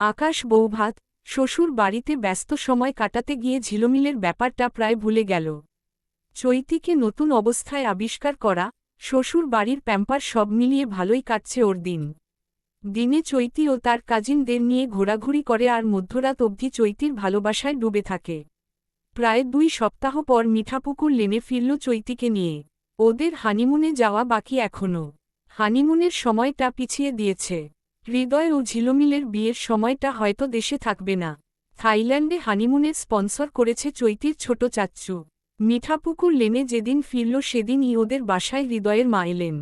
আকাশ বৌভাত শ্বশুর বাড়িতে ব্যস্ত সময় কাটাতে গিয়ে ঝিলমিলের ব্যাপারটা প্রায় ভুলে গেল। চৈতিকে নতুন অবস্থায় আবিষ্কার করা, শ্বশুর বাড়ির প্যাম্পার সব মিলিয়ে ভালোই কাটছে ওর দিন। দিনে চৈতি ও তার কাজিনদের নিয়ে ঘোরাঘুরি করে আর মধ্যরাত অবধি চৈতির ভালোবাসায় ডুবে থাকে। প্রায় 2 সপ্তাহ পর মিঠাপুকুর লেনে ফিরল চৈতিকে নিয়ে। ওদের হানিমুনে যাওয়া বাকি এখনও। হানিমুনের সময়টা পিছিয়ে দিয়েছে। হৃদয় ও ঝিলমিলের বিয়ের সময়টা হয়তো দেশে থাকবে না। থাইল্যান্ডে হানিমুনের স্পন্সর করেছে চৈতির ছোট চাচ্চু। মিঠাপুকুর লেনে যেদিন ফিরল সেদিনই ওদের বাসায় হৃদয়ের মা এলেন।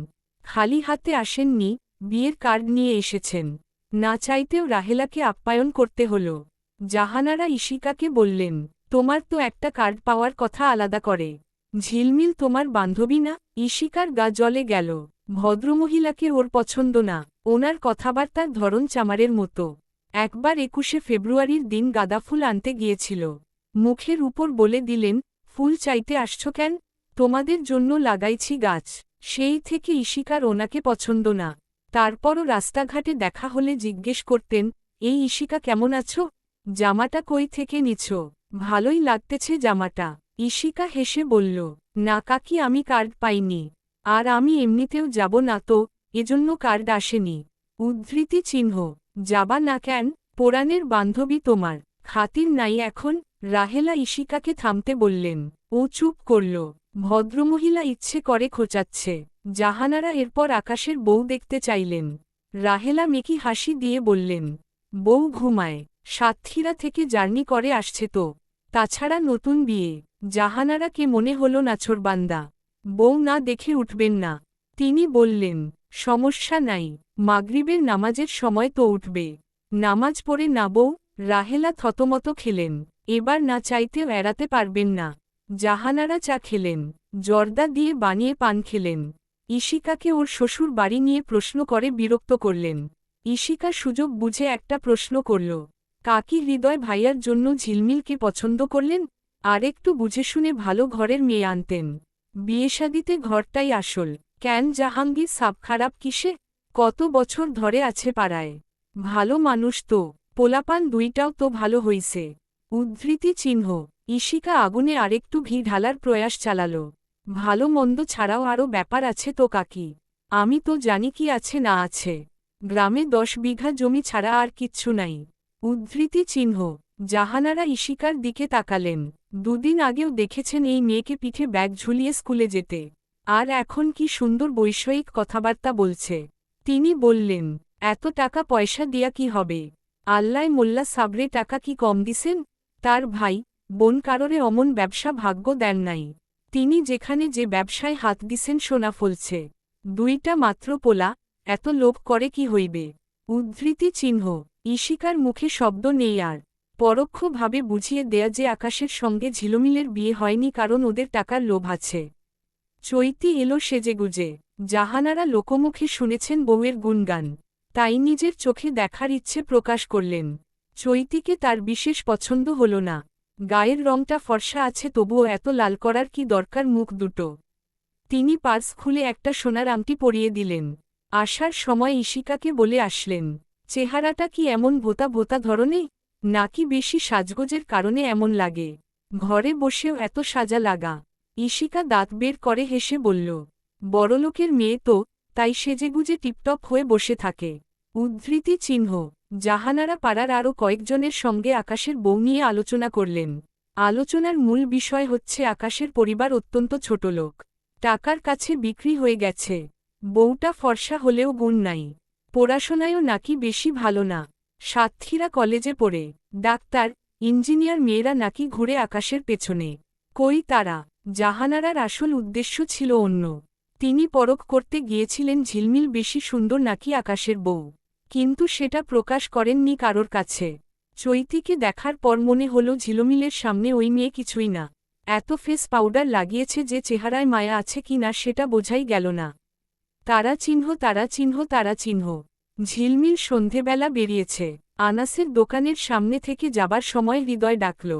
খালি হাতে আসেননি, বিয়ের কার্ড নিয়ে এসেছেন। না চাইতেও রাহেলাকে আপ্যায়ন করতে হল। জাহানারা ইশিকাকে বললেন, তোমার তো একটা কার্ড পাওয়ার কথা আলাদা করে। ঝিলমিল তোমার বান্ধবী না? ইশিকার গা জ্বলে গেল। ভদ্রমহিলাকে ওর পছন্দ না। ওনার কথাবার্তার ধরন চামারের মতো। একবার 21শে ফেব্রুয়ারির দিন গাঁদাফুল আনতে গিয়েছিল। মুখের উপর বলে দিলেন, ফুল চাইতে আসছ কেন? তোমাদের জন্য লাগাইছি গাছ। সেই থেকে ইশিকার ওনাকে পছন্দ না। তারপরও রাস্তাঘাটে দেখা হলে জিজ্ঞেস করতেন, এই ইশিকা কেমন আছো? জামাটা কই থেকে নিছ? ভালোই লাগতেছে জামাটা। ইশিকা হেসে বলল, না কাকি, আমি কার্ড পাইনি। আর আমি এমনিতেও যাব না তো, এজন্য কার্ড আসেনি। উদ্ধৃতি চিহ্ন। যাবা না কেন? পোরানের বান্ধবী তোমার। খাতির নাই এখন? রাহেলা ইশিকাকে থামতে বললেন। ও চুপ করল। ভদ্রমহিলা ইচ্ছে করে খোঁচাচ্ছে। জাহানারা এরপর আকাশের বউ দেখতে চাইলেন। রাহেলা মেকি হাসি দিয়ে বললেন, বউ ঘুমায়। সাতক্ষীরা থেকে জার্নি করে আসছে তো। তাছাড়া নতুন বিয়ে। জাহানারাকে মনে হল নাছোড়বান্দা। বউ না দেখে উঠবেন না। তিনি বললেন, সমস্যা নাই, মাগরিবের নামাজের সময় তো উঠবে। নামাজ পড়ে না বউ? রাহেলা থতমত খেলেন। এবার না চাইতেও এড়াতে পারবেন না। জাহানারা চা খেলেন। জর্দা দিয়ে বানিয়ে পান খেলেন। ইশিকাকে ওর শ্বশুর বাড়ি নিয়ে প্রশ্ন করে বিরক্ত করলেন। ইশিকা সুযোগ বুঝে একটা প্রশ্ন করল, কাকি হৃদয় ভাইয়ার জন্য ঝিলমিলকে পছন্দ করলেন? আর একটু বুঝে শুনে ভালো ঘরের মেয়ে আনতেন। বিয়েশাদিতে ঘরটাই আসল। কেন জাহাঙ্গীর সাব খারাপ কিসে? কত বছর ধরে আছে পাড়ায়। ভালো মানুষ তো। পোলাপান দুইটাও তো ভালো হইছে। উদ্ধৃতি চিহ্ন। ইশিকা আগুনে আরেকটু ঘি ঢালার প্রয়াস চালাল। ভালো মন্দ ছাড়াও আরও ব্যাপার আছে তো কাকি। আমি তো জানি কি আছে না আছে। গ্রামে 10 বিঘা জমি ছাড়া আর কিচ্ছু নাই। উদ্ধৃতি চিহ্ন। জাহানারা ইশিকার দিকে তাকালেন। 2 দিন আগেও দেখেছেন এই মেয়েকে পিঠে ব্যাগ ঝুলিয়ে স্কুলে যেতে। আর এখন কি সুন্দর বৈষয়িক কথাবার্তা বলছে। তিনি বললেন, এত টাকা পয়সা দিয়া কি হবে? আল্লায় মোল্লা সাবরে টাকা কি কম দিছেন? তার ভাই বোন কারোরে অমন ব্যবসা ভাগ্য দেন নাই। তিনি যেখানে যে ব্যবসায় হাত দিছেন সোনা ফলছে। 2টা মাত্র পোলা, এত লোভ করে কি হইবে? উদ্ধৃতি চিহ্ন। ইশিকার মুখে শব্দ নেই আর। পরোক্ষভাবে বুঝিয়ে দেয়া যে আকাশের সঙ্গে ঝিলমিলের বিয়ে হয়নি কারণ ওদের টাকার লোভ আছে। চৈতি এলো সেজেগুজে। জাহানারা লোকমুখে শুনেছেন বউয়ের গুণগান। তাই নিজের চোখে দেখার ইচ্ছে প্রকাশ করলেন। চৈতিকে তার বিশেষ পছন্দ হল না। গায়ের রংটা ফর্সা আছে তবুও এত লাল করার কি দরকার মুখ দুটো? তিনি পার্স খুলে একটা সোনার আংটি পরিয়ে দিলেন। আসার সময় ইশিকাকে বলে আসলেন, চেহারাটা কি এমন ভোতা ভোতা ধরনে? নাকি বেশি সাজগোজের কারণে এমন লাগে? ঘরে বসেও এত সাজা লাগা? ইশিকা দাঁত বের করে হেসে বলল, বড়লোকের মেয়ে তো, তাই সেজেগুজে টিপটপ হয়ে বসে থাকে। উদ্ধৃতি চিহ্ন। জাহানারা পাড়ার আরও কয়েকজনের সঙ্গে আকাশের বউ নিয়ে আলোচনা করলেন। আলোচনার মূল বিষয় হচ্ছে আকাশের পরিবার অত্যন্ত ছোটলোক। টাকার কাছে বিক্রি হয়ে গেছে। বউটা ফর্সা হলেও গুণ নাই। পড়াশোনায়ও নাকি বেশি ভালো না। সাতক্ষীরা কলেজে পড়ে। ডাক্তার, ইঞ্জিনিয়ার মেয়েরা নাকি ঘুরে আকাশের পেছনে। কই তারা? জাহানারার আসল উদ্দেশ্য ছিল অন্য। তিনি পরখ করতে গিয়েছিলেন ঝিলমিল বেশি সুন্দর নাকি আকাশের বউ। কিন্তু সেটা প্রকাশ করেননি কারোর কাছে। চৈতিকে দেখার পর মনে হল ঝিলমিলের সামনে ওই মেয়ে কিছুই না। এত ফেস পাউডার লাগিয়েছে যে চেহারায় মায়া আছে কি না সেটা বোঝাই গেল না। তারা চিহ্ন, তারা চিহ্ন, তারা চিহ্ন। ঝিলমিল সন্ধেবেলা বেরিয়েছে। আনাসের দোকানের সামনে থেকে যাবার সময় হৃদয় ডাকল,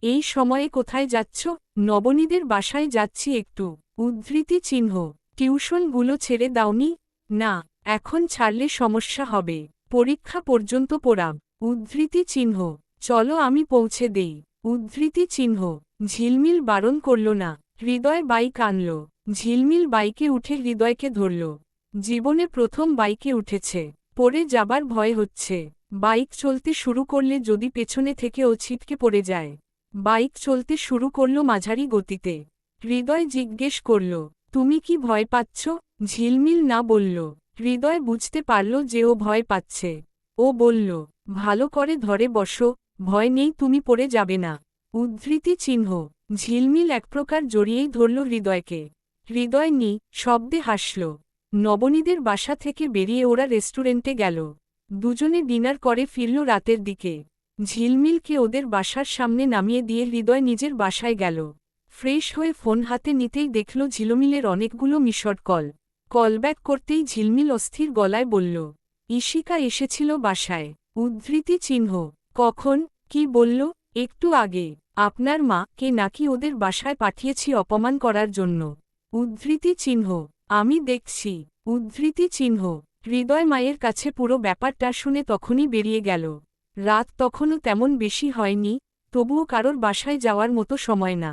এই সময়ে কোথায় যাচ্ছ? নবনীদের বাসায় যাচ্ছি একটু। উদ্ধৃতি চিহ্ন। টিউশনগুলো ছেড়ে দাওনি? না, এখন ছাড়লে সমস্যা হবে। পরীক্ষা পর্যন্ত পড়াব। উদ্ধৃতি চিহ্ন চলো আমি পৌঁছে দেই। উদ্ধৃতি চিহ্ন ঝিলমিল বারণ করল না। হৃদয় বাইক আনল। ঝিলমিল বাইকে উঠে হৃদয়কে ধরল। জীবনে প্রথম বাইকে উঠেছে। পড়ে যাবার ভয় হচ্ছে। বাইক চলতে শুরু করলে যদি পেছনে থেকে ও ছিটকে পড়ে যায়। বাইক চলতে শুরু করল মাঝারি গতিতে। হৃদয় জিজ্ঞেস করল, তুমি কি ভয় পাচ্ছ? ঝিলমিল না বলল। হৃদয় বুঝতে পারল যে ও ভয় পাচ্ছে। ও বলল, ভালো করে ধরে বসো, ভয় নেই, তুমি পড়ে যাবে না। উদ্ধৃতি চিহ্ন ঝিলমিল এক প্রকার জড়িয়েই ধরল হৃদয়কে। হৃদয় নি শব্দে হাসল। নবনীদের বাসা থেকে বেরিয়ে ওরা রেস্টুরেন্টে গেল। দুজনে ডিনার করে ফিরল রাতের দিকে। ঝিলমিলকে ওদের বাসার সামনে নামিয়ে দিয়ে হৃদয় নিজের বাসায় গেল। ফ্রেশ হয়ে ফোন হাতে নিতেই দেখল ঝিলমিলের অনেকগুলো মিসড কল। কলব্যাক করতেই ঝিলমিল অস্থির গলায় বলল, ইশিকা এসেছিল বাসায়। উদ্ধৃতি চিহ্ন কখন? কি বলল? একটু আগে। আপনার মা কে নাকি ওদের বাসায় পাঠিয়েছি অপমান করার জন্য। উদ্ধৃতি চিহ্ন আমি দেখছি। উদ্ধৃতি চিহ্ন হৃদয় মায়ের কাছে পুরো ব্যাপারটা শুনে তখনই বেরিয়ে গেল। রাত তখনও তেমন বেশি হয়নি, তবুও কারোর বাসায় যাওয়ার মতো সময় না।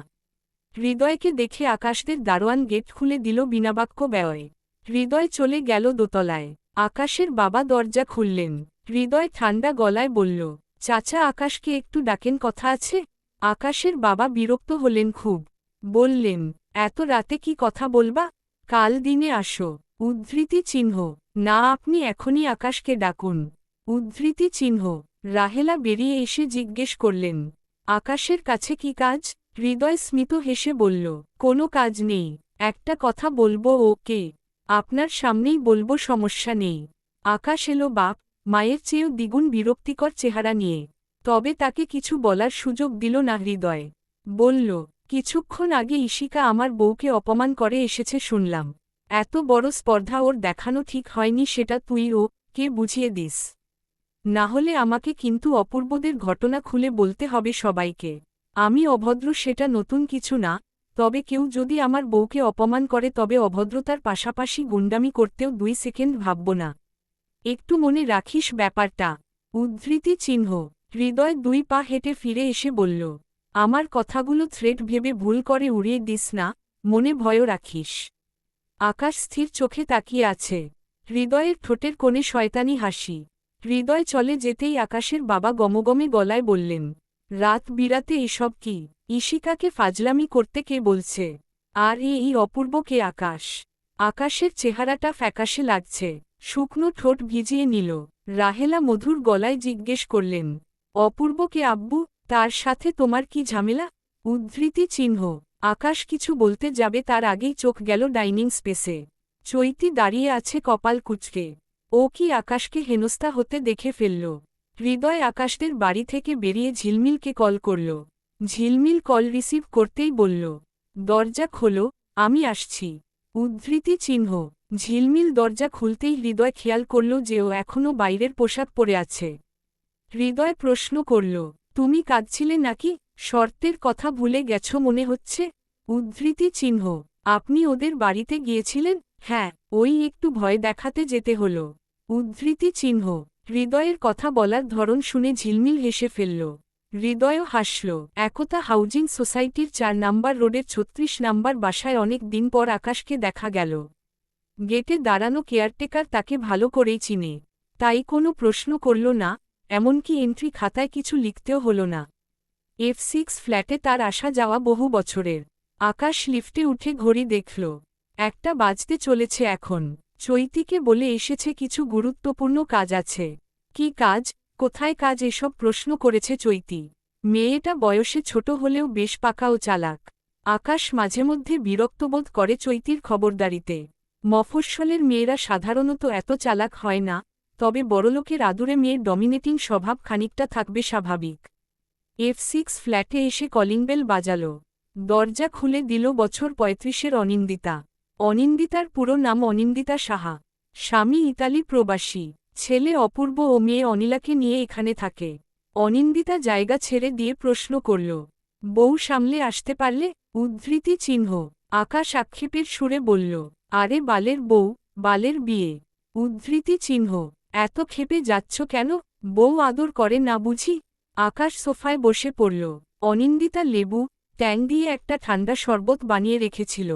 হৃদয়কে দেখে আকাশদের দারোয়ান গেট খুলে দিল বিনাবাক্য ব্যয়ে। হৃদয় চলে গেল দোতলায়। আকাশের বাবা দরজা খুললেন। হৃদয় ঠান্ডা গলায় বলল, চাচা আকাশকে একটু ডাকেন, কথা আছে। আকাশের বাবা বিরক্ত হলেন খুব। বললেন, এত রাতে কি কথা বলবা? কাল দিনে আসো। উদ্ধৃতি চিহ্ন না, আপনি এখনই আকাশকে ডাকুন। উদ্ধৃতি চিহ্ন রাহেলা বেরিয়ে এসে জিজ্ঞেস করলেন, আকাশের কাছে কি কাজ? হৃদয় স্মিত হেসে বলল, কোনো কাজ নেই, একটা কথা বলবো। ওকে, আপনার সামনেই বলবো, সমস্যা নেই। আকাশ এলো বাপ মায়ের চেয়েও দ্বিগুণ বিরক্তিকর চেহারা নিয়ে। তবে তাকে কিছু বলার সুযোগ দিল না হৃদয়। বলল, কিছুক্ষণ আগে ইশিকা আমার বউকে অপমান করে এসেছে শুনলাম। এত বড় স্পর্ধা ওর দেখানো ঠিক হয়নি, সেটা তুই ও কে বুঝিয়ে দিস। না হলে আমাকে কিন্তু অপূর্বদের ঘটনা খুলে বলতে হবে সবাইকে। আমি অভদ্র সেটা নতুন কিছু না, তবে কেউ যদি আমার বউকে অপমান করে তবে অভদ্রতার পাশাপাশি গুন্ডামি করতেও 2 সেকেন্ড ভাবব না। একটু মনে রাখিস ব্যাপারটা। উদ্ধৃতি চিহ্ন হৃদয় 2 পা হেঁটে ফিরে এসে বলল, আমার কথাগুলো থ্রেট ভেবে ভুল করে উড়িয়ে দিস না, মনে ভয়ও রাখিস। আকাশ স্থির চোখে তাকিয়ে আছে। হৃদয়ের ঠোঁটের কোণে শয়তানি হাসি। হৃদয় চলে যেতেই আকাশের বাবা গমগমে গলায় বললেন, রাত বিরাতে এসব কি? ইশিকাকে ফাজলামি করতে কে বলছে? আর এই অপূর্ব কে? আকাশ। আকাশের চেহারাটা ফ্যাকাশে লাগছে। শুকনো ঠোঁট ভিজিয়ে নিল। রাহেলা মধুর গলায় জিজ্ঞেস করলেন, অপূর্ব কে আব্বু? তার সাথে তোমার কি ঝামেলা? উদ্ধৃতি চিহ্ন আকাশ কিছু বলতে যাবে তার আগেই চোখ গেল ডাইনিং স্পেসে। চৈতি দাঁড়িয়ে আছে কপাল কুঁচকে। ও কি আকাশকে হেনস্থা হতে দেখে ফেলল? হৃদয় আকাশদের বাড়ি থেকে বেরিয়ে ঝিলমিলকে কল করল। ঝিলমিল কল রিসিভ করতেই বলল, দরজা খোলো, আমি আসছি। উদ্ধৃতি চিহ্ন ঝিলমিল দরজা খুলতেই হৃদয় খেয়াল করল যে ও এখনও বাইরের পোশাক পরে আছে। হৃদয় প্রশ্ন করল, তুমি কাঁদছিলে নাকি? শর্তের কথা ভুলে গেছ মনে হচ্ছে। উদ্ধৃতি চিহ্ন আপনি ওদের বাড়িতে গিয়েছিলেন? হ্যাঁ, ওই একটু ভয় দেখাতে যেতে হল। উদ্ধৃতি চিহ্ন হৃদয়ের কথা বলার ধরন শুনে ঝিলমিল হেসে ফেলল। হৃদয়ও হাসল। একতা হাউজিং সোসাইটির 4 নাম্বার রোডের 36 নাম্বার বাসায় অনেক দিন পর আকাশকে দেখা গেল। গেটে দাঁড়ানো কেয়ারটেকার তাকে ভালো করেই চিনে, তাই কোনো প্রশ্ন করল না, এমনকি এন্ট্রি খাতায় কিছু লিখতেও হল না। F6 ফ্ল্যাটে তার আসা যাওয়া বহু বছরের। আকাশ লিফটে উঠে ঘড়ি দেখল, 1টা বাজতে চলেছে এখন। চৈতিকে বলে এসেছে কিছু গুরুত্বপূর্ণ কাজ আছে। কি কাজ? কোথায় কাজ? এসব প্রশ্ন করেছে চৈতি। মেয়েটা বয়সে ছোট হলেও বেশ পাকা ও চালাক। আকাশ মাঝে মধ্যে বিরক্তবোধ করে চৈতির খবরদারিতে। মফস্বলের মেয়েরা সাধারণত এত চালাক হয় না, তবে বড়লোকের আদুরে মেয়ের ডমিনেটিং স্বভাব খানিকটা থাকবে স্বাভাবিক। F6 ফ্ল্যাটে এসে কলিং বেল বাজাল। দরজা খুলে দিল বছর 35-এর অনিন্দিতা। অনিন্দিতার পুরো নাম অনিন্দিতা সাহা। স্বামী ইতালি প্রবাসী। ছেলে অপূর্ব ও মেয়ে অনিলাকে নিয়ে এখানে থাকে। অনিন্দিতা জায়গা ছেড়ে দিয়ে প্রশ্ন করল, বউ সামলে আসতে পারলে? উদ্ধৃতি চিহ্ন আকাশ আক্ষেপের সুরে বলল, আরে বালের বউ, বালের বিয়ে। উদ্ধৃতি চিহ্ন এত ক্ষেপে যাচ্ছ কেন? বউ আদর করে না বুঝি? আকাশ সোফায় বসে পড়ল। অনিন্দিতা লেবু ট্যাং দিয়ে একটা ঠান্ডা শরবত বানিয়ে রেখেছিল।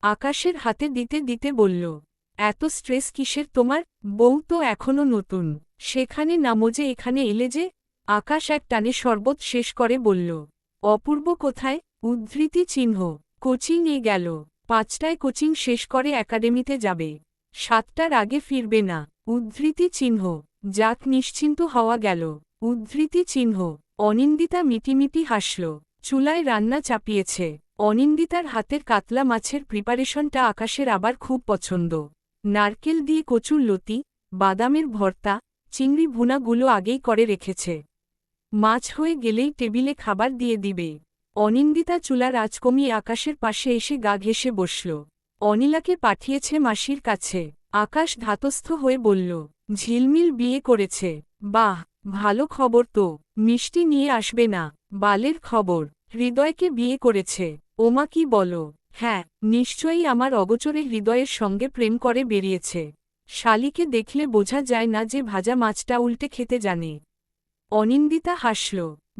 আকাশের হাতে দিতে দিতে বলল, এত স্ট্রেস কিসের তোমার? বউ তো এখনো নতুন, সেখানে নামো যে এখানে এলে যে। আকাশ এক টানে শরবত শেষ করে বলল, অপূর্ব কোথায়? উদ্ধৃতি চিহ্ন। কোচিং এ গেল। 5টায় কোচিং শেষ করে একাডেমিতে যাবে। 7টার আগে ফিরবে না। উদ্ধৃতি চিহ্ন। যাক নিশ্চিন্ত হওয়া গেল। উদ্ধৃতি চিহ্ন। অনিন্দিতা মিটিমিটি হাসল। চুলায় রান্না চাপিয়েছে। অনিন্দিতার হাতের কাতলা মাছের প্রিপারেশনটা আকাশের আবার খুব পছন্দ। নারকেল দিয়ে কচুর লতি, বাদামের ভর্তা, চিংড়ি ভুনাগুলো আগেই করে রেখেছে। মাছ হয়ে গেলেই টেবিলে খাবার দিয়ে দিবে। অনিন্দিতা চুলার আঁচ কমিয়ে আকাশের পাশে এসে গা ঘেঁষে বসল। অনিলাকে পাঠিয়েছে মাসির কাছে। আকাশ ধাতস্থ হয়ে বলল, ঝিলমিল বিয়ে করেছে? বাহ, ভালো খবর তো। মিষ্টি নিয়ে আসবে না? বালের খবর। হৃদয়কে বিয়ে করেছে? ওমা কি বলো? হ্যাঁ, নিশ্চয়ই আমার অগোচরে হৃদয়ের সঙ্গে প্রেম করে বেরিয়েছে। শালিকে দেখলে বোঝা যায় না যে ভাজা মাছটা উল্টে খেতে জানে। অনিন্দিতা হাসল,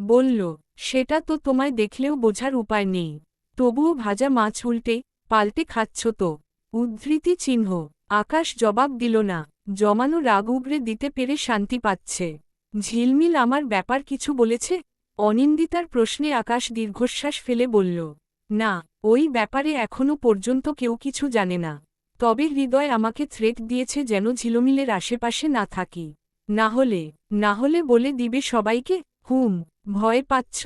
বলল, সেটা তো তোমায় দেখলেও বোঝার উপায় নেই। তবুও ভাজা মাছ উল্টে পাল্টে খাচ্ছ তো। উদ্ধৃতি চিহ্ন। আকাশ জবাব দিল না। জমানো রাগ উগরে দিতে পেরে শান্তি পাচ্ছে। ঝিলমিল আমার ব্যাপার কিছু বলেছে? অনিন্দিতার প্রশ্নে আকাশ দীর্ঘশ্বাস ফেলে বলল, না, ওই ব্যাপারে এখনো পর্যন্ত কেউ কিছু জানে না। তবে হৃদয় আমাকে থ্রেট দিয়েছে যেন ঝিলমিলের আশেপাশে না থাকি। না হলে বলে দিবে সবাইকে। ভয় পাচ্ছ?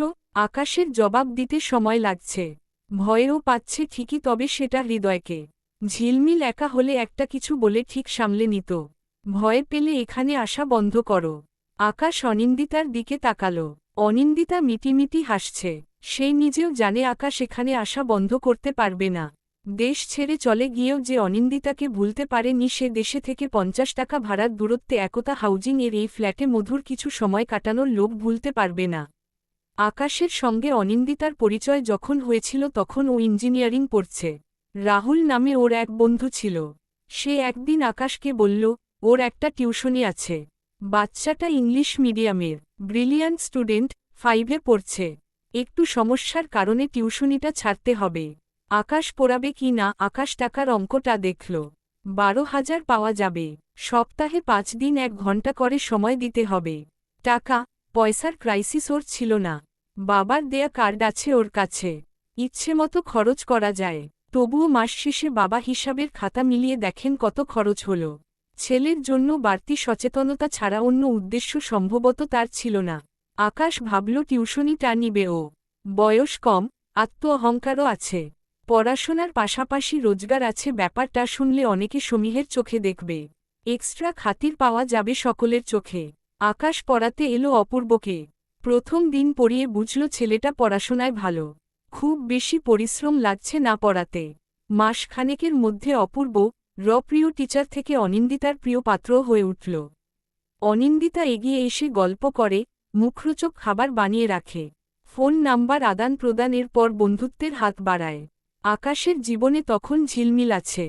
আকাশের জবাব দিতে সময় লাগছে। ভয়েও পাচ্ছে ঠিকই, তবে সেটা হৃদয়কে। ঝিলমিল একা হলে একটা কিছু বলে ঠিক সামলে নিত। ভয় পেলে এখানে আসা বন্ধ করো। আকাশ অনিন্দিতার দিকে তাকাল। অনিন্দিতা মিটিমিটি হাসছে। সে নিজেও জানে আকাশ এখানে আসা বন্ধ করতে পারবে না। দেশ ছেড়ে চলে গিয়েও যে অনিন্দিতাকে ভুলতে পারেনি, সে দেশে থেকে 50 টাকা ভাড়ার দূরত্বে একতা হাউজিং এর এই ফ্ল্যাটে মধুর কিছু সময় কাটানোর লোভ ভুলতে পারবে না। আকাশের সঙ্গে অনিন্দিতার পরিচয় যখন হয়েছিল তখন ও ইঞ্জিনিয়ারিং পড়ছে। রাহুল নামে ওর এক বন্ধু ছিল। সে একদিন আকাশকে বলল, ওর একটা টিউশনি আছে। বাচ্চাটা ইংলিশ মিডিয়ামের ব্রিলিয়ান্ট স্টুডেন্ট, 5-এ পড়ছে। একটু সমস্যার কারণে টিউশনিটা ছাড়তে হবে। আকাশ পড়াবে কি না? আকাশ টাকার অঙ্কটা দেখল। 12,000 পাওয়া যাবে। সপ্তাহে 5 দিন 1 ঘন্টা করে সময় দিতে হবে। টাকা পয়সার ক্রাইসিস ওর ছিল না। বাবার দেয়া কার্ড আছে ওর কাছে। ইচ্ছেমতো খরচ করা যায়। তবুও মাস শেষে বাবা হিসাবের খাতা মিলিয়ে দেখেন কত খরচ হল। ছেলের জন্য বাড়তি সচেতনতা ছাড়া অন্য উদ্দেশ্য সম্ভবত তার ছিল না। আকাশ ভাবল টিউশনিটা নিবে ও। বয়স কম, আত্ম অহংকারও আছে। পড়াশোনার পাশাপাশি রোজগার আছে, ব্যাপারটা শুনলে অনেকে সমীহের চোখে দেখবে। এক্সট্রা খাতির পাওয়া যাবে সকলের চোখে। আকাশ পড়াতে এলো অপূর্বকে। প্রথম দিন পড়িয়ে বুঝল ছেলেটা পড়াশোনায় ভালো। খুব বেশি পরিশ্রম লাগছে না পড়াতে। মাসখানেকের মধ্যে অপূর্ব প্রিয় টিচার থেকে অনিন্দিতার প্রিয় পাত্র হয়ে উঠল। অনিন্দিতা এগিয়ে এসে গল্প করে, মুখরোচক খাবার বানিয়ে রাখে। ফোন নাম্বার আদান প্রদানের পর বন্ধুত্বের হাত বাড়ায়। আকাশের জীবনে তখন ঝিলমিল আছে।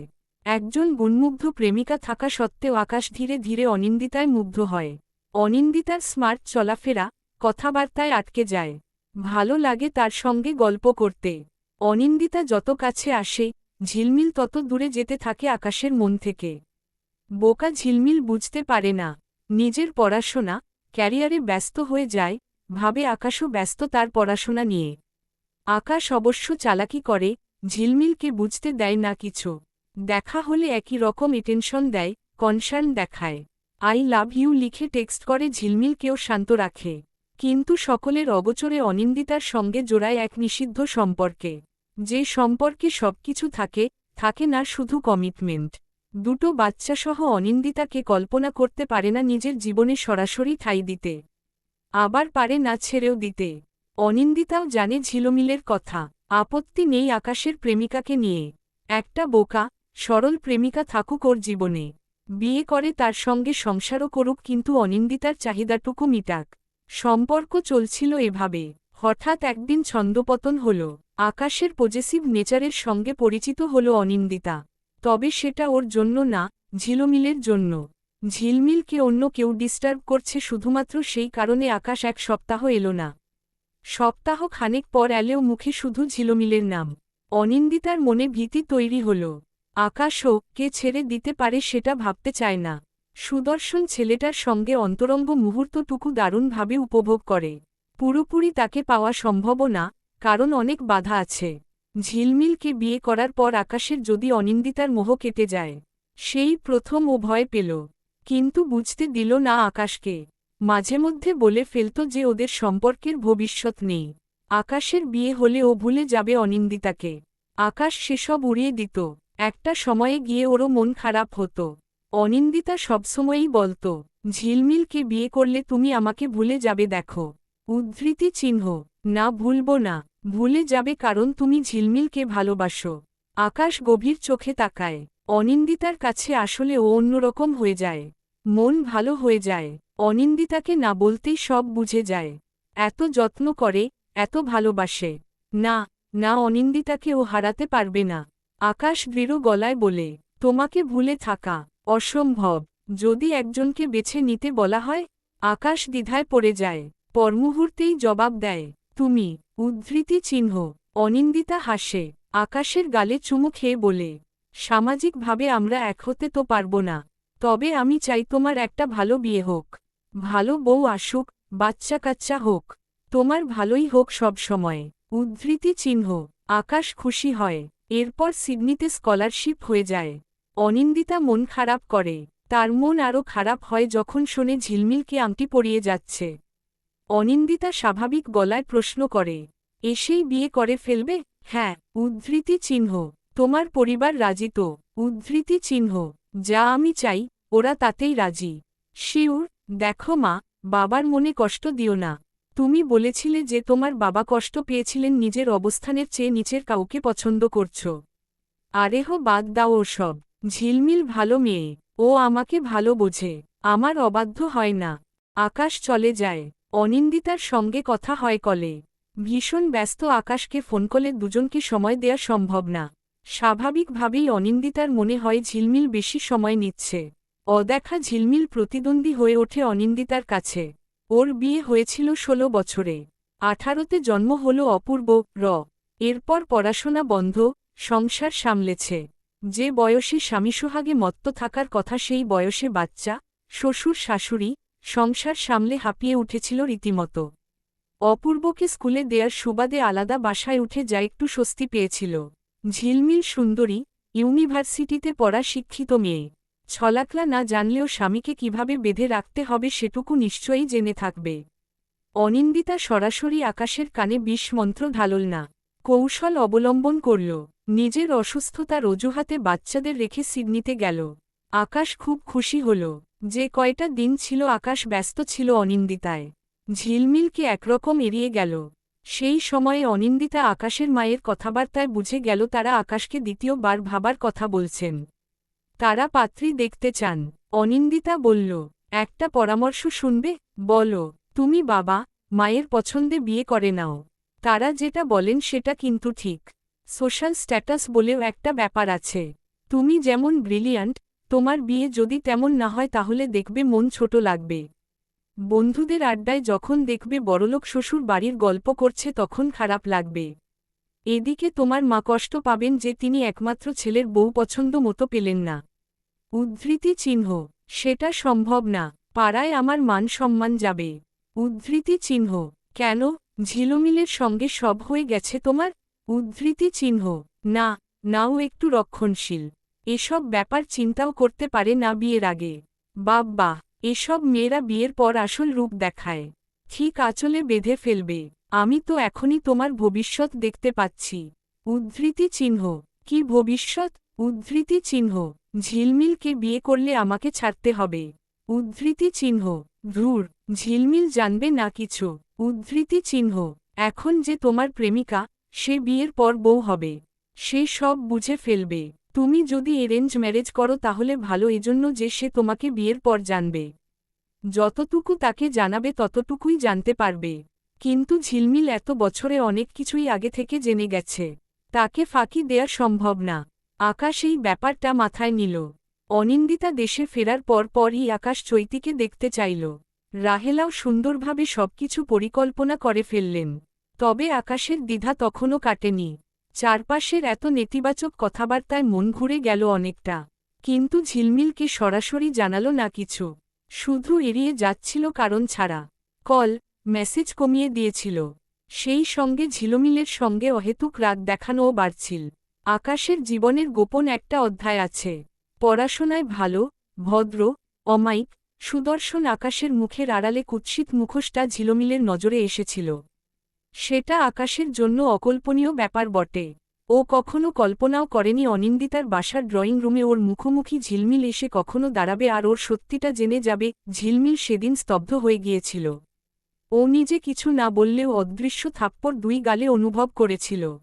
একজন গুণমুগ্ধ প্রেমিকা থাকা সত্ত্বেও আকাশ ধীরে ধীরে অনিন্দিতায় মুগ্ধ হয়। অনিন্দিতার স্মার্ট চলাফেরা, কথাবার্তায় আটকে যায়। ভালো লাগে তার সঙ্গে গল্প করতে। অনিন্দিতা যত কাছে আসে, ঝিলমিল তত দূরে যেতে থাকে আকাশের মন থেকে। বোকা ঝিলমিল বুঝতে পারে না। নিজের পড়াশোনা, ক্যারিয়ারে ব্যস্ত হয়ে যায়, ভাবে আকাশও ব্যস্ত তার পড়াশোনা নিয়ে। আকাশ অবশ্য চালাকি করে, ঝিলমিলকে বুঝতে দেয় না কিছু। দেখা হলে একই রকম এটেনশন দেয়, কনসার্ন দেখায়। আই লাভ ইউ লিখে টেক্সট করে ঝিলমিলকেও শান্ত রাখে। কিন্তু সকলের অগোচরে অনিন্দিতার সঙ্গে জোড়ায় এক নিষিদ্ধ সম্পর্কে। যে সম্পর্কে সবকিছু থাকে, থাকে না শুধু কমিটমেন্ট। দুটো বাচ্চাসহ অনিন্দিতাকে কল্পনা করতে পারে না নিজের জীবনে সরাসরি ঠাঁই দিতে। আবার পারে না ছেড়েও দিতে। অনিন্দিতাও জানে ঝিলমিলের কথা। আপত্তি নেই আকাশের প্রেমিকাকে নিয়ে। একটা বোকা, সরল প্রেমিকা থাকুক ওর জীবনে। বিয়ে করে তার সঙ্গে সংসারও করুক, কিন্তু অনিন্দিতার চাহিদাটুকু মিটাক। সম্পর্ক চলছিল এভাবে। হঠাৎ একদিন ছন্দপতন হল। আকাশের পজেসিভ নেচারের সঙ্গে পরিচিত হল অনিন্দিতা। তবে সেটা ওর জন্য না, ঝিলমিলের জন্য। ঝিলমিলকে অন্য কেউ ডিস্টার্ব করছে শুধুমাত্র সেই কারণে আকাশ এক সপ্তাহ এলো না। সপ্তাহ খানেক পর এলেও মুখে শুধু ঝিলমিলের নাম। অনিন্দিতার মনে ভীতি তৈরি হল। আকাশও কে ছেড়ে দিতে পারে সেটা ভাবতে চায় না। সুদর্শন ছেলেটার সঙ্গে অন্তরঙ্গ মুহূর্তটুকু দারুণভাবে উপভোগ করে। পুরোপুরি তাকে পাওয়া সম্ভবও না, কারণ অনেক বাধা আছে। ঝিলমিলকে বিয়ে করার পর আকাশের যদি অনিন্দিতার মোহ কেটে যায়, সেই প্রথম ও ভয় পেল। কিন্তু বুঝতে দিল না আকাশকে। মাঝে মধ্যে বলে ফেলত যে ওদের সম্পর্কের ভবিষ্যৎ নেই। আকাশের বিয়ে হলে ও ভুলে যাবে অনিন্দিতাকে। আকাশ সেসব উড়িয়ে দিত। একটা সময়ে গিয়ে ওরও মন খারাপ হতো। অনিন্দিতা সবসময়ই বলত, ঝিলমিলকে বিয়ে করলে তুমি আমাকে ভুলে যাবে। দেখো, উদ্ধৃতি চিহ্ন, না ভুলব না। ভুলে যাবে কারণ তুমি ঝিলমিলকে ভালোবাসো। আকাশ গভীর চোখে তাকায়। অনিন্দিতার কাছে আসলে ও অন্যরকম হয়ে যায়। মন ভালো হয়ে যায়। অনিন্দিতাকে না বলতেই সব বুঝে যায়। এত যত্ন করে, এত ভালোবাসে। না, না, অনিন্দিতাকে ও হারাতে পারবে না। আকাশ দৃঢ় গলায় বলে, তোমাকে ভুলে থাকা অসম্ভব। যদি একজনকে বেছে নিতে বলা হয়? আকাশ দ্বিধায় পড়ে যায়। পরমুহূর্তেই জবাব দেয়, তুমি। উদ্ধৃতি চিহ্ন। অনিন্দিতা হাসে। আকাশের গালে চুমু খেয়ে বলে, সামাজিকভাবে আমরা এক হতে তো পারব না, তবে আমি চাই তোমার একটা ভালো বিয়ে হোক। ভালো বউ আসুক, বাচ্চা কাচ্চা হোক। তোমার ভালোই হোক সব সময়। উদ্ধৃতি চিহ্ন। আকাশ খুশি হয়। এরপর সিডনিতে স্কলারশিপ হয়ে যায়। অনিন্দিতা মন খারাপ করে। তার মন আরও খারাপ হয় যখন শোনে ঝিলমিলকে আংটি পরিয়ে যাচ্ছে। অনিন্দিতা স্বাভাবিক গলায় প্রশ্ন করে, এসেই বিয়ে করে ফেলবে? হ্যাঁ। উদ্ধৃতি চিহ্ন। তোমার পরিবার রাজি তো? উদ্ধৃতি চিহ্ন। যা আমি চাই, ওরা তাতেই রাজি। শিউর? দেখো মা, বাবার মনে কষ্ট দিও না। তুমি বলেছিলে যে তোমার বাবা কষ্ট পেয়েছিলেন নিজের অবস্থানের চেয়ে নিচের কাউকে পছন্দ করছো। আরেহ বাদ দাও ওসব। ঝিলমিল ভালো মেয়ে, ও আমাকে ভালো বোঝে। আমার অবাধ্য হয় না। আকাশ চলে যায়। অনিন্দিতার সঙ্গে কথা হয় কলে। ভীষণ ব্যস্ত আকাশকে ফোন কলে দুজনকে সময় দেয়া সম্ভব না। স্বাভাবিকভাবেই অনিন্দিতার মনে হয় ঝিলমিল বেশি সময় নিচ্ছে। অদেখা ঝিলমিল প্রতিদ্বন্দ্বী হয়ে ওঠে অনিন্দিতার কাছে। ওর বিয়ে হয়েছিল 16 বছরে। 18তে জন্ম হল অপূর্ব এরপর পড়াশোনা বন্ধ, সংসার সামলেছে। যে বয়সে স্বামীসোহাগে মত্ত থাকার কথা সেই বয়সে বাচ্চা, শ্বশুর শাশুড়ি, সংসার সামলে হাঁপিয়ে উঠেছিল রীতিমতো। অপূর্বকে স্কুলে দেয়ার সুবাদে আলাদা বাসায় উঠে যা একটু স্বস্তি পেয়েছিল। ঝিলমিল সুন্দরী, ইউনিভার্সিটিতে পড়া শিক্ষিত মেয়ে। ছলাকলা না জানলেও স্বামীকে কিভাবে বেঁধে রাখতে হবে সেটুকু নিশ্চয়ই জেনে থাকবে। অনিন্দিতা সরাসরি আকাশের কানে বিষ মন্ত্র ঢালল না। কৌশল অবলম্বন করল। নিজের অসুস্থতার অজুহাতে বাচ্চাদের রেখে সিডনিতে গেল। আকাশ খুব খুশি হল। যে কয়টা দিন ছিল আকাশ ব্যস্ত ছিল অনিন্দিতায়। ঝিলমিলকে একরকম এড়িয়ে গেল। সেই সময়ে অনিন্দিতা আকাশের মায়ের কথাবার্তায় বুঝে গেল তারা আকাশকে দ্বিতীয়বার ভাবার কথা বলছেন। তারা পাত্রী দেখতে চান। অনিন্দিতা বলল, একটা পরামর্শ শুনবে? বলো। তুমি বাবা মায়ের পছন্দে বিয়ে করে নাও। তারা যেটা বলেন সেটা কিন্তু ঠিক। সোশ্যাল স্ট্যাটাস বলেও একটা ব্যাপার আছে। তুমি যেমন ব্রিলিয়ান্ট, তোমার বিয়ে যদি তেমন না হয় তাহলে দেখবে মন ছোট লাগবে। বন্ধুদের আড্ডায় যখন দেখবে বড়লোক শ্বশুর বাড়ির গল্প করছে তখন খারাপ লাগবে। এদিকে তোমার মা কষ্ট পাবেন যে তিনি একমাত্র ছেলের বউ পছন্দ মতো পেলেন না। উদ্ধৃতি চিহ্ন। সেটা সম্ভব না। পাড়ায় আমার মান সম্মান যাবে। উদ্ধৃতি চিহ্ন। কেন? ঝিলমিলের সঙ্গে সব হয়ে গেছে তোমার? উদ্ধৃতি চিহ্ন। না, নাও একটু রক্ষণশীল। এসব ব্যাপার চিন্তাও করতে পারে না বিয়ের আগে। বাব্বা, এসব মেয়েরা বিয়ের পর আসল রূপ দেখায়। ঠিক আঁচলে বেঁধে ফেলবে। আমি তো এখনই তোমার ভবিষ্যৎ দেখতে পাচ্ছি। উদ্ধৃতি চিহ্ন। কি ভবিষ্যৎ? উদ্ধৃতি চিহ্ন। ঝিলমিলকে বিয়ে করলে আমাকে ছাড়তে হবে। উদ্ধৃতি চিহ্ন। ধুর, ঝিলমিল জানবে না কিছু। উদ্ধৃতি চিহ্ন। এখন যে তোমার প্রেমিকা, সে বিয়ের পর বউ হবে। সে সব বুঝে ফেলবে। তুমি যদি অ্যারেঞ্জ ম্যারেজ করো তাহলে ভালো, এজন্য যে সে তোমাকে বিয়ের পর জানবে। যতটুকু তাকে জানাবে ততটুকুই জানতে পারবে। কিন্তু ঝিলমিল এত বছরে অনেক কিছুই আগে থেকে জেনে গেছে। তাকে ফাঁকি দেয়া সম্ভব না। আকাশ এই ব্যাপারটা মাথায় নিল। অনিন্দিতা দেশে ফেরার পরই আকাশ চৈতিকে দেখতে চাইল। রাহেলাও সুন্দরভাবে সবকিছু পরিকল্পনা করে ফেললেন। তবে আকাশের দ্বিধা তখনও কাটেনি। চারপাশের এত নেতিবাচক কথাবার্তায় মন ঘুরে গেল অনেকটা। কিন্তু ঝিলমিলকে সরাসরি জানালো না কিছু। শুধু এড়িয়ে যাচ্ছিল কারণ ছাড়া। কল, মেসেজ কমিয়ে দিয়েছিল। সেই সঙ্গে ঝিলমিলের সঙ্গে অহেতুক রাগ দেখানোও বাড়ছিল। আকাশের জীবনের গোপন একটা অধ্যায় আছে। পড়াশোনায় ভালো, ভদ্র, অমায়িক, সুদর্শন আকাশের মুখের আড়ালে কুৎসিত মুখোশটা ঝিলমিলের নজরে এসেছিল। সেটা আকাশের জন্য অকল্পনীয় ব্যাপার বটে। ও কখনো কল্পনাও করেনি অনিন্দিতার বাসার ড্রয়িং রুমে ওর মুখোমুখি ঝিলমিল এসে কখনো দাঁড়াবে আর ওর সত্যিটা জেনে যাবে। ঝিলমিল সেদিন স্তব্ধ হয়ে গিয়েছিল। ও নিজে কিছু না বললেও অদৃশ্য থাপ্পড় দুই গালে অনুভব করেছিল।